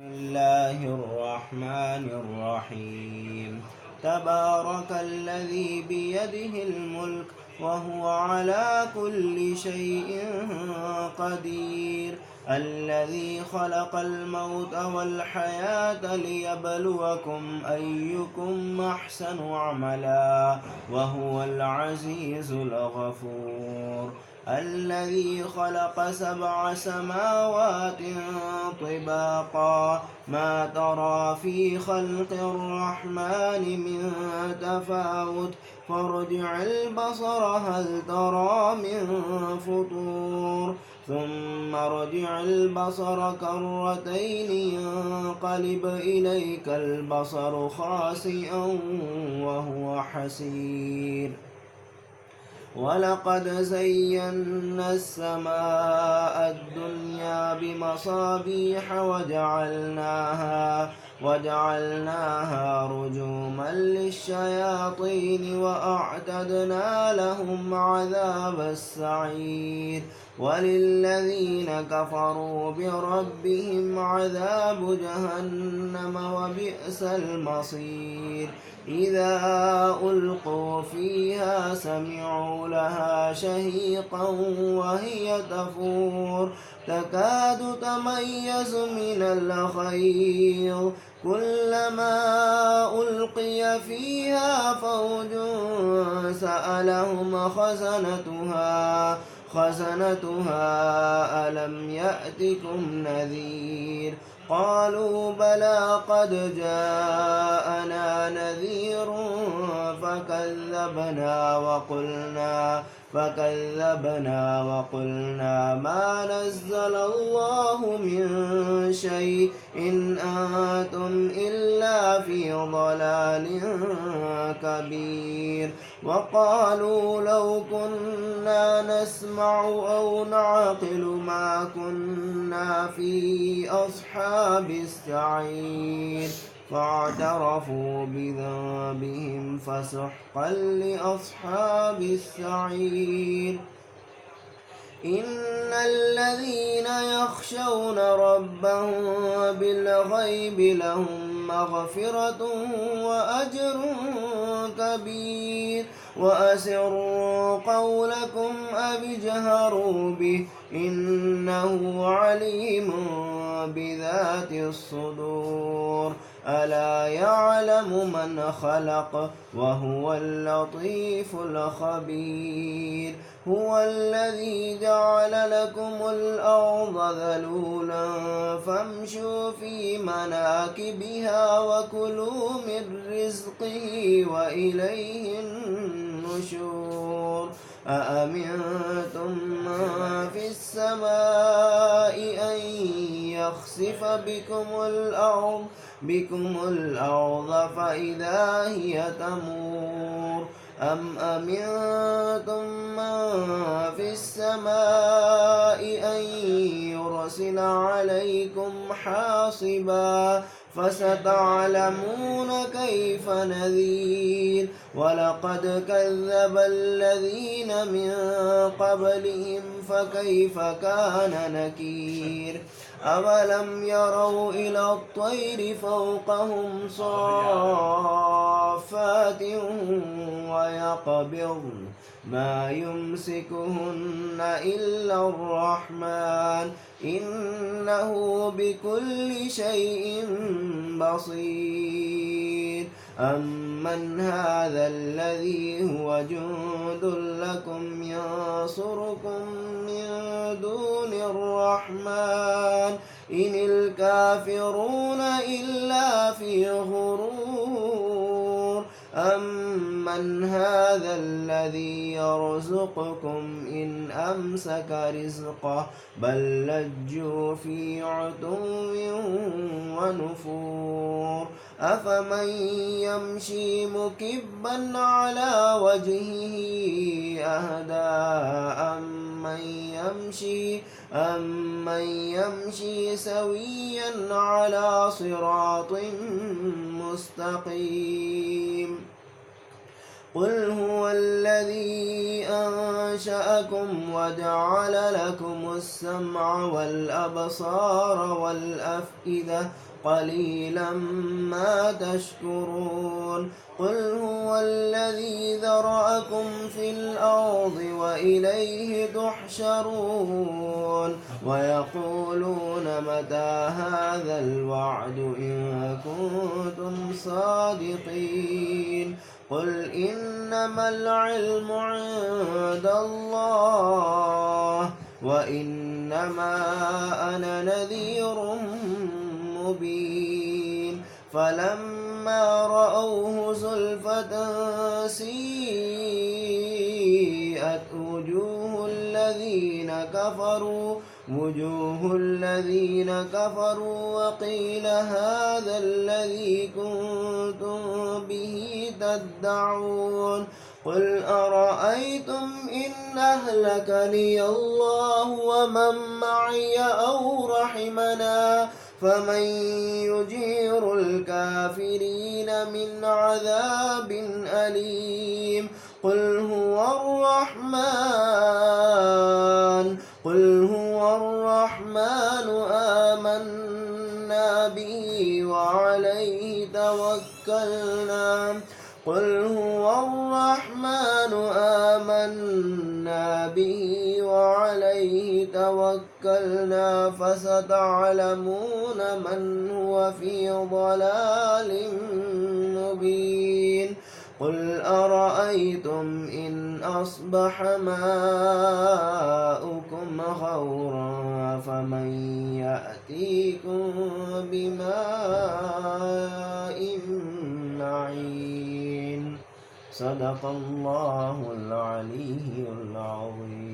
بسم الله الرحمن الرحيم. تبارك الذي بيده الملك وهو على كل شيء قدير، الذي خلق الموت والحياة ليبلوكم أيكم أحسن عملا وهو العزيز الغفور. الذي خلق 7 سماوات طباقا ما ترى في خلق الرحمن من تفاوت فارجع البصر هل ترى من فطور ثم ارجع البصر كرتين ينقلب إليك البصر خاسئا وهو حسير. ولقد زينا السماء الدنيا بمصابيح وجعلناها رجوما للشياطين وأعتدنا لهم عذاب السعير. وللذين كفروا بربهم عذاب جهنم وبئس المصير. إذا ألقوا فيها سمعوا لها شهيقا وهي تفور تكاد تميز من الغيظ كلما ألقي فيها فوج سألهم خزنتها ألم يأتكم نذير قالوا بلى قد جاءنا نذير فكذبنا وقلنا ما نزل الله من شيء إن أنتم إلا في ضلال كبير. وقالوا لو كنا نسمع أو نعقل ما كنا في أصحاب السعير فاعترفوا بذنبهم فسحقا لأصحاب السعير. إن الذين يخشون ربهم بالغيب لهم مغفرة وأجر كبير. وأسروا قولكم أو اجهروا به إنه عليم بذات الصدور. ألا يعلم من خلق وهو اللطيف الخبير. هو الذي جعل لكم الأرض ذلولا فامشوا في مناكبها وكلوا من رزقه وإليه النشور. أأمنتم من في السماء أن يخسف بكم الأرض فإذا هي تمور أم أمنتم من في السماء أن يرسل عليكم حاصبا فستعلمون كيف نذير. ولقد كذب الذين من قبلهم فكيف كان نكير. أولم يروا إلى الطير فوقهم صافات ويقبضن ما يمسكهن إلا الرحمن إنه بكل شيء بصير. أمن هذا الذي هو جند لكم ينصركم من دون الرحمن إن الكافرون إلا في غرور. أمن هذا الذي يرزقكم إن أمسك رزقه بل لجوا في عتو ونفور. أفمن يمشي مكبا على وجهه أهدى أمن يمشي سويا على صراط مستقيم. قل هو الذي أنشأكم وجعل لكم السمع والأبصار والأفئدة قليلا ما تشكرون قل هو الذي ذرأكم في الأرض وإليه تحشرون ويقولون متى هذا الوعد إن كنتم صادقين قل إنما العلم عند الله وإنما أنا نذير مبين فلما رأوه زلفة سيئت وجوه الذين كفروا وقيل هذا الذي كنتم به تدعون قل أرأيتم إن أهلكني الله ومن معي أو رحمنا فمن يجير الكافرين من عذاب أليم قل هو الرحمن آمنا به وعليه توكلنا فستعلمون من هو في ضلال مبين قل أرأيتم إن أصبح ماؤكم غورا فمن يأتيكم بماء معين صدق الله العلي العظيم.